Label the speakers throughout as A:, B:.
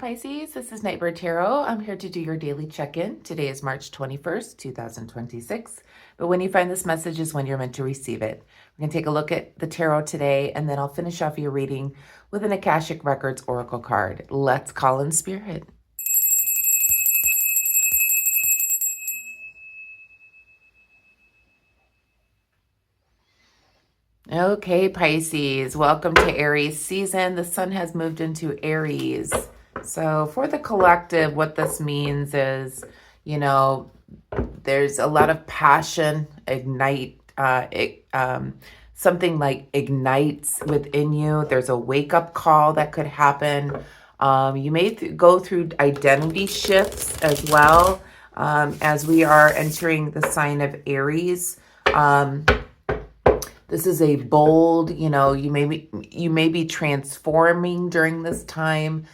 A: Pisces. This is Nightbird Tarot. I'm here to do your daily check-in. Today is March 21st, 2026. But when you find this message is when you're meant to receive it. We're going to take a look at the tarot today, and then I'll finish off your reading with an Akashic Records Oracle card. Let's call in spirit. Okay, Pisces, welcome to Aries season. The sun has moved into Aries. So for the collective, what this means is, there's a lot of passion, something like ignites within you. There's a wake-up call that could happen. You may go through identity shifts as well, as we are entering the sign of Aries. This is a bold, you may be transforming during this time.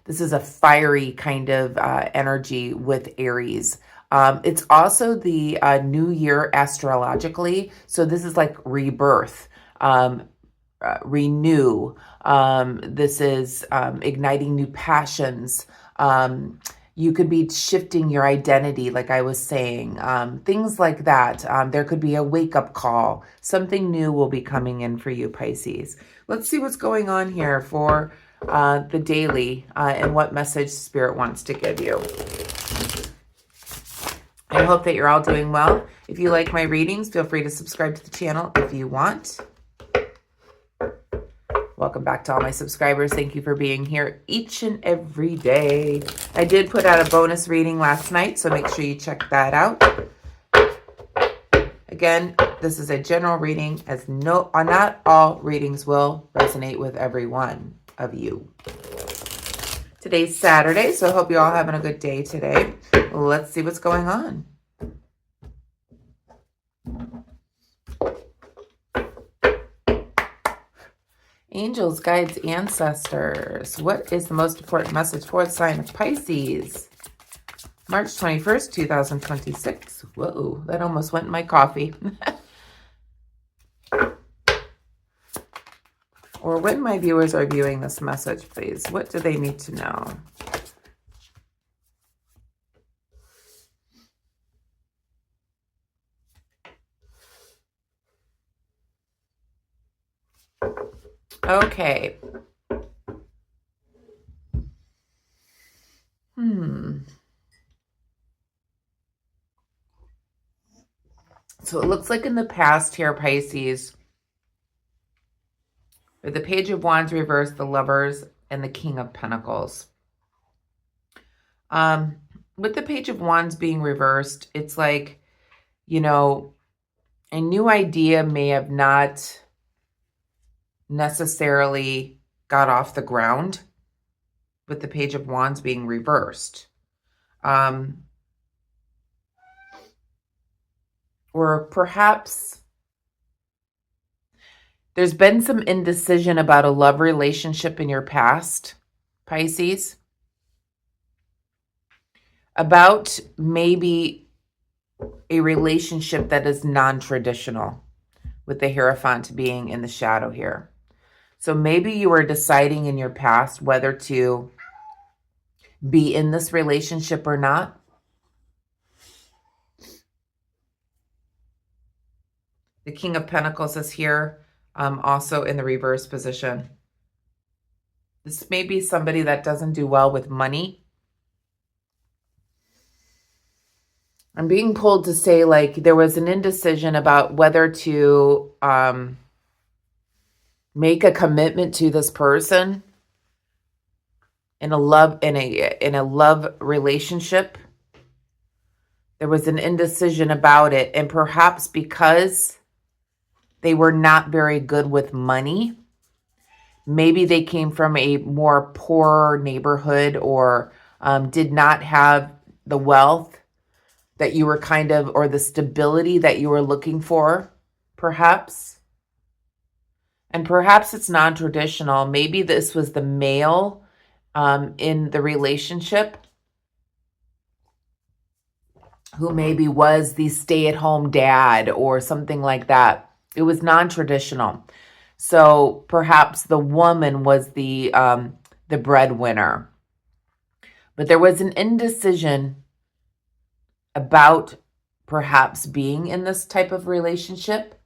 A: This is a fiery kind of energy with Aries. It's also the new year astrologically. So this is like rebirth, renew. This is igniting new passions. You could be shifting your identity, like I was saying, things like that. There could be a wake-up call. Something new will be coming in for you, Pisces. Let's see what's going on here for the daily and what message Spirit wants to give you. I hope that you're all doing well. If you like my readings, feel free to subscribe to the channel if you want. Welcome back to all my subscribers. Thank you for being here each and every day. I did put out a bonus reading last night, so make sure you check that out. Again, this is a general reading, as not all readings will resonate with every one of you. Today's Saturday, so I hope you're all having a good day today. Let's see what's going on. Angels, guides, ancestors. What is the most important message for the sign of Pisces? March 21st, 2026. Whoa, that almost went in my coffee. Or when my viewers are viewing this message, please, what do they need to know? Okay. So it looks like in the past here, Pisces, with the Page of Wands reversed, the Lovers, and the King of Pentacles. With the Page of Wands being reversed, it's like, a new idea may have not necessarily got off the ground with the Page of Wands being reversed. Or perhaps there's been some indecision about a love relationship in your past, Pisces. About maybe a relationship that is non-traditional, with the Hierophant being in the shadow here. So maybe you were deciding in your past whether to be in this relationship or not. The King of Pentacles is here, also in the reverse position. This may be somebody that doesn't do well with money. I'm being pulled to say, like, there was an indecision about whether to make a commitment to this person in a love relationship. There was an indecision about it, and perhaps because they were not very good with money, maybe they came from a more poor neighborhood, or did not have the wealth that you were or the stability that you were looking for, perhaps. And perhaps it's non-traditional. Maybe this was the male in the relationship who maybe was the stay-at-home dad or something like that. It was non-traditional. So perhaps the woman was the the breadwinner. But there was an indecision about perhaps being in this type of relationship.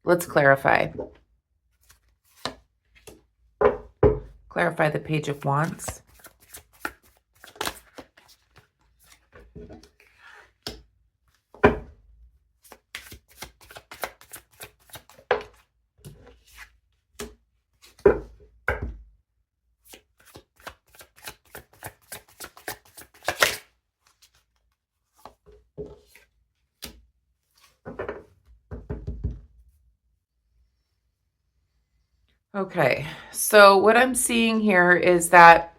A: Let's clarify. Clarify the Page of Wands. Okay, so what I'm seeing here is that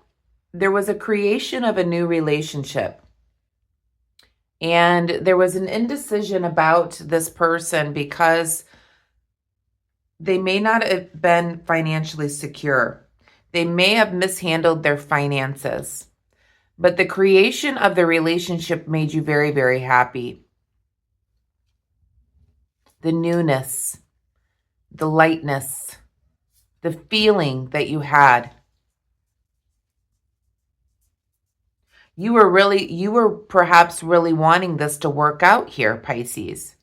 A: there was a creation of a new relationship. And there was an indecision about this person because they may not have been financially secure. They may have mishandled their finances. But the creation of the relationship made you very, very happy. The newness, the lightness, the feeling that you had. You were perhaps really wanting this to work out here, Pisces.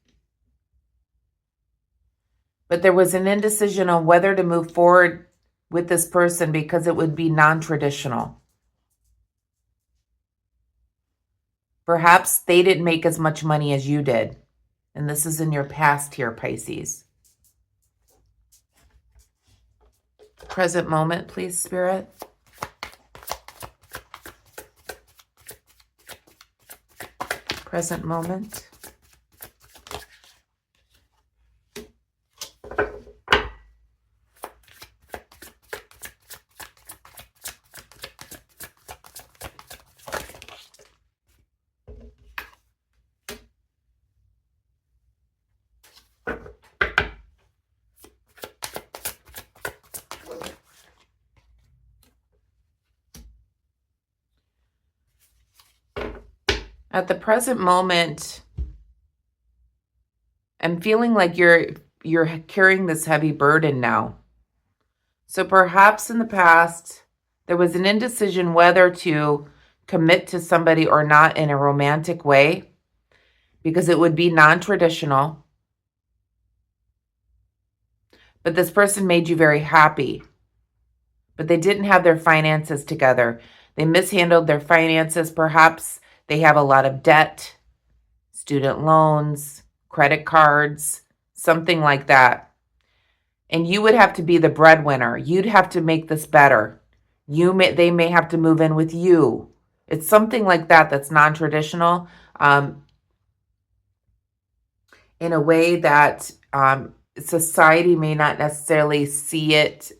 A: But there was an indecision on whether to move forward with this person because it would be non-traditional. Perhaps they didn't make as much money as you did. And this is in your past here, Pisces. Present moment, please, Spirit. Present moment. At the present moment, I'm feeling like you're carrying this heavy burden now. So perhaps in the past, there was an indecision whether to commit to somebody or not in a romantic way because it would be non-traditional. But this person made you very happy. But they didn't have their finances together. They mishandled their finances. Perhaps they have a lot of debt, student loans, credit cards, something like that. And you would have to be the breadwinner. You'd have to make this better. They may have to move in with you. It's something like that that's non-traditional, in a way that society may not necessarily see it,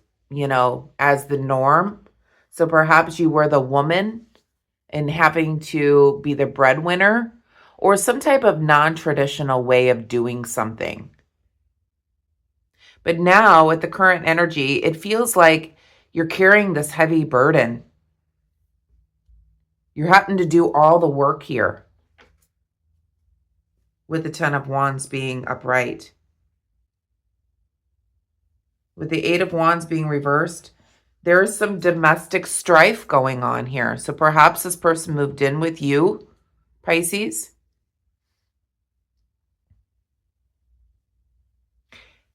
A: as the norm. So perhaps you were the woman and having to be the breadwinner, or some type of non-traditional way of doing something. But now with the current energy, it feels like you're carrying this heavy burden. You're having to do all the work here with the Ten of Wands being upright. With the Eight of Wands being reversed, there is some domestic strife going on here. So perhaps this person moved in with you, Pisces.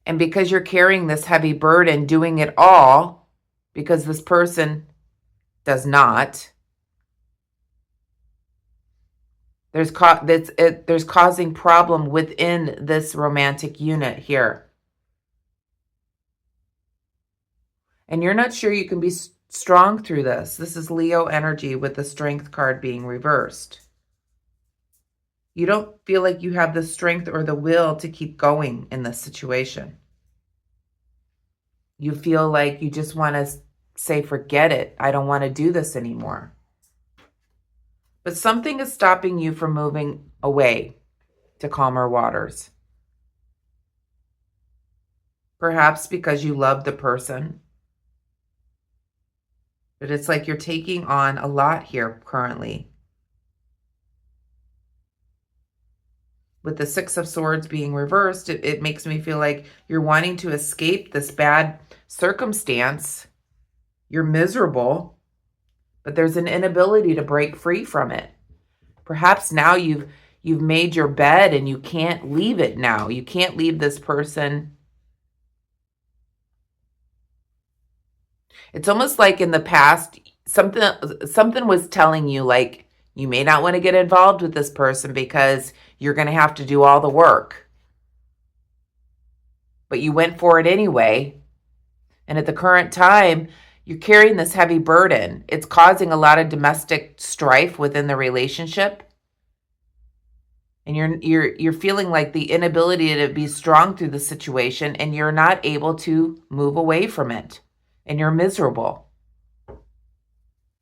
A: And because you're carrying this heavy burden, doing it all, because this person does not, there's causing problem within this romantic unit here. And you're not sure you can be strong through this. This is Leo energy with the Strength card being reversed. You don't feel like you have the strength or the will to keep going in this situation. You feel like you just want to say, forget it. I don't want to do this anymore. But something is stopping you from moving away to calmer waters. Perhaps because you love the person. But it's like you're taking on a lot here currently. With the Six of Swords being reversed, it makes me feel like you're wanting to escape this bad circumstance. You're miserable, but there's an inability to break free from it. Perhaps now you've made your bed and you can't leave it now. You can't leave this person. It's almost like in the past, something was telling you, like, you may not want to get involved with this person because you're going to have to do all the work. But you went for it anyway. And at the current time, you're carrying this heavy burden. It's causing a lot of domestic strife within the relationship. And you're feeling like the inability to be strong through the situation, and you're not able to move away from it. And you're miserable.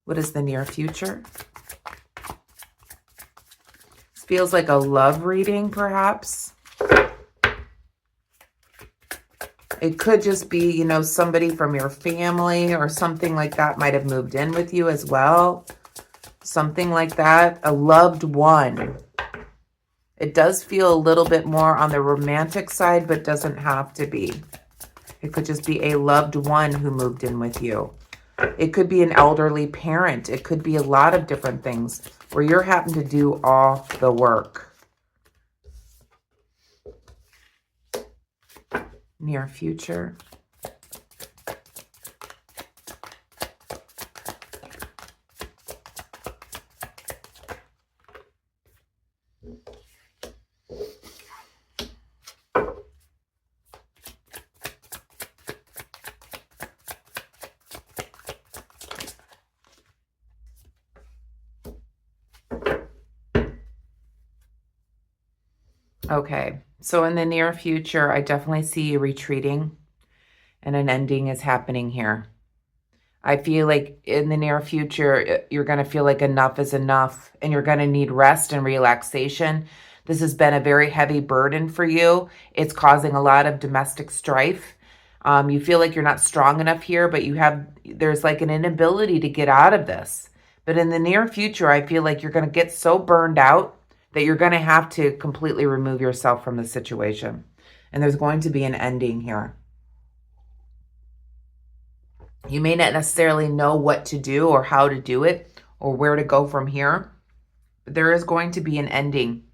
A: What is the near future? This feels like a love reading, perhaps. It could just be, you know, somebody from your family or something like that might have moved in with you as well. Something like that. A loved one. It does feel a little bit more on the romantic side, but doesn't have to be. It could just be a loved one who moved in with you. It could be an elderly parent. It could be a lot of different things where you're having to do all the work. Near future. Okay, so in the near future, I definitely see you retreating and an ending is happening here. I feel like in the near future, you're going to feel like enough is enough and you're going to need rest and relaxation. This has been a very heavy burden for you. It's causing a lot of domestic strife. You feel like you're not strong enough here, but there's like an inability to get out of this. But in the near future, I feel like you're going to get so burned out that you're going to have to completely remove yourself from the situation. And there's going to be an ending here. You may not necessarily know what to do or how to do it or where to go from here, but there is going to be an ending.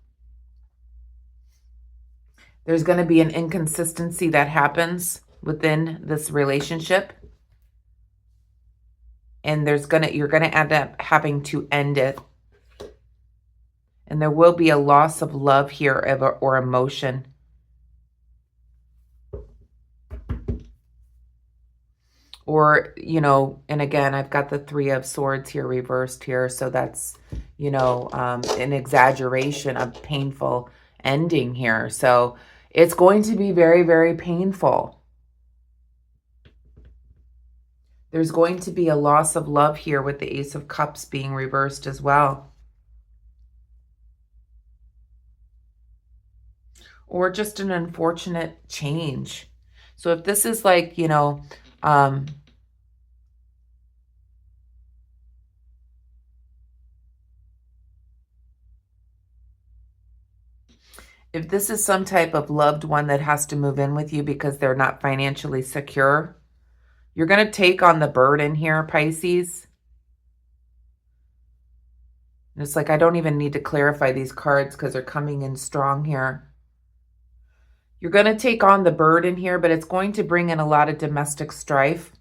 A: There's going to be an inconsistency that happens within this relationship. And you're going to end up having to end it. And there will be a loss of love here or emotion. Or, you know, and again, I've got the Three of Swords here reversed here. So that's, you know, an exaggeration of painful ending here. So it's going to be very, very painful. There's going to be a loss of love here with the Ace of Cups being reversed as well. Or just an unfortunate change. So if this is like, you know, if this is some type of loved one that has to move in with you because they're not financially secure, you're going to take on the burden here, Pisces. And it's like, I don't even need to clarify these cards because they're coming in strong here. You're going to take on the burden here, but it's going to bring in a lot of domestic strife.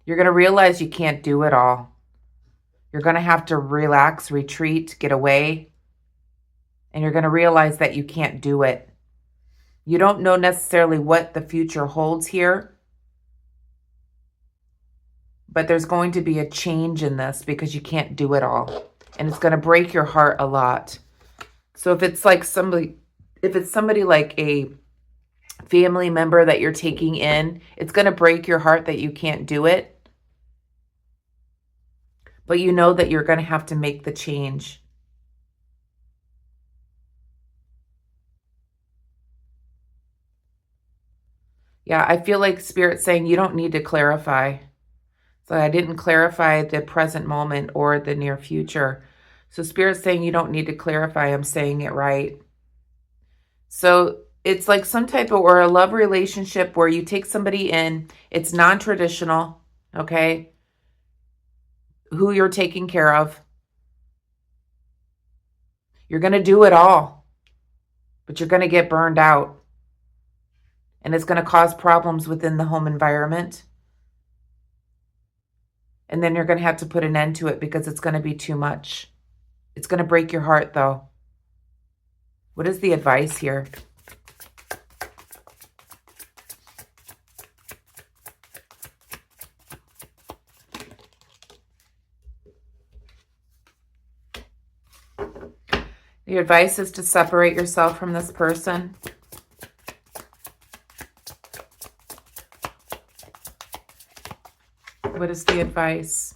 A: You're going to realize you can't do it all. You're going to have to relax, retreat, get away. And you're going to realize that you can't do it. You don't know necessarily what the future holds here. But there's going to be a change in this because you can't do it all. And it's going to break your heart a lot. So if it's like somebody like a family member that you're taking in, it's going to break your heart that you can't do it. But you know that you're going to have to make the change. Yeah, I feel like Spirit's saying you don't need to clarify. So I didn't clarify the present moment or the near future. So Spirit's saying you don't need to clarify. I'm saying it right. So it's like some type of, or a love relationship where you take somebody in, it's non-traditional, okay? Who you're taking care of. You're going to do it all, but you're going to get burned out. And it's going to cause problems within the home environment. And then you're going to have to put an end to it because it's going to be too much. It's going to break your heart, though. What is the advice here? The advice is to separate yourself from this person. What is the advice?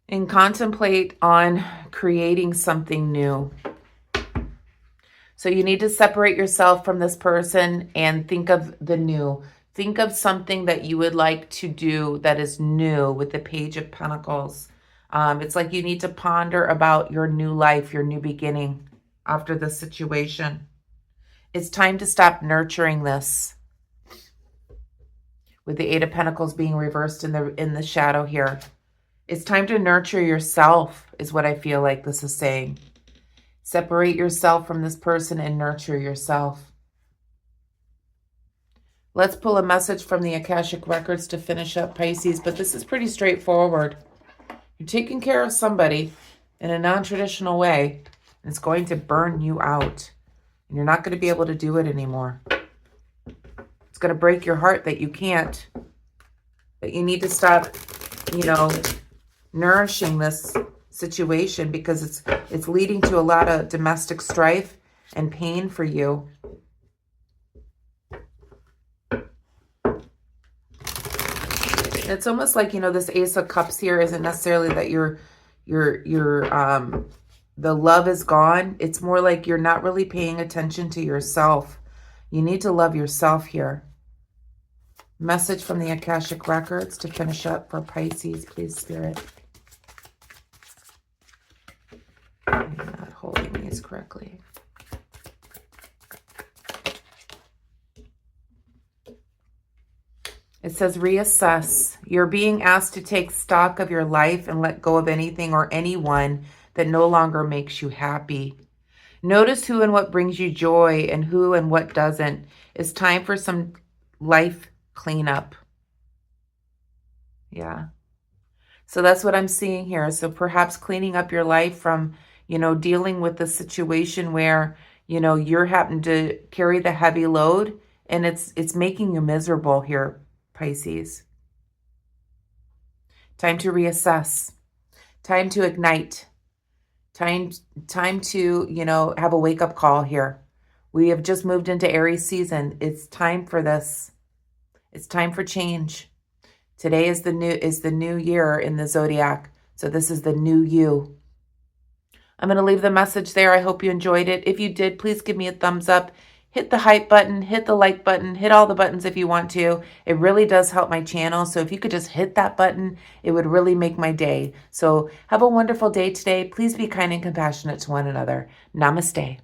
A: And contemplate on creating something new. So you need to separate yourself from this person and think of the new. Think of something that you would like to do that is new with the Page of Pentacles. It's like you need to ponder about your new life, your new beginning after this situation. It's time to stop nurturing this. With the Eight of Pentacles being reversed in the shadow here. It's time to nurture yourself, is what I feel like this is saying. Separate yourself from this person and nurture yourself. Let's pull a message from the Akashic Records to finish up, Pisces, but this is pretty straightforward. You're taking care of somebody in a non-traditional way, and it's going to burn you out. And you're not going to be able to do it anymore. It's going to break your heart that you can't. But you need to stop, nourishing this situation because it's leading to a lot of domestic strife and pain for you. It's almost like, this Ace of Cups here isn't necessarily that the love is gone. It's more like you're not really paying attention to yourself. You need to love yourself here. Message from the Akashic Records to finish up for Pisces, please, Spirit. I'm not holding these correctly. It says reassess. You're being asked to take stock of your life and let go of anything or anyone that no longer makes you happy. Notice who and what brings you joy and who and what doesn't. It's time for some life cleanup. Yeah. So that's what I'm seeing here. So perhaps cleaning up your life from, dealing with the situation where, you're having to carry the heavy load and it's making you miserable here, Pisces. Time to reassess. Time to ignite. Time to, have a wake-up call here. We have just moved into Aries season. It's time for this. It's time for change. Today is the new year in the zodiac. So this is the new you. I'm going to leave the message there. I hope you enjoyed it. If you did, please give me a thumbs up. Hit the hype button, hit the like button, hit all the buttons if you want to. It really does help my channel. So if you could just hit that button, it would really make my day. So have a wonderful day today. Please be kind and compassionate to one another. Namaste.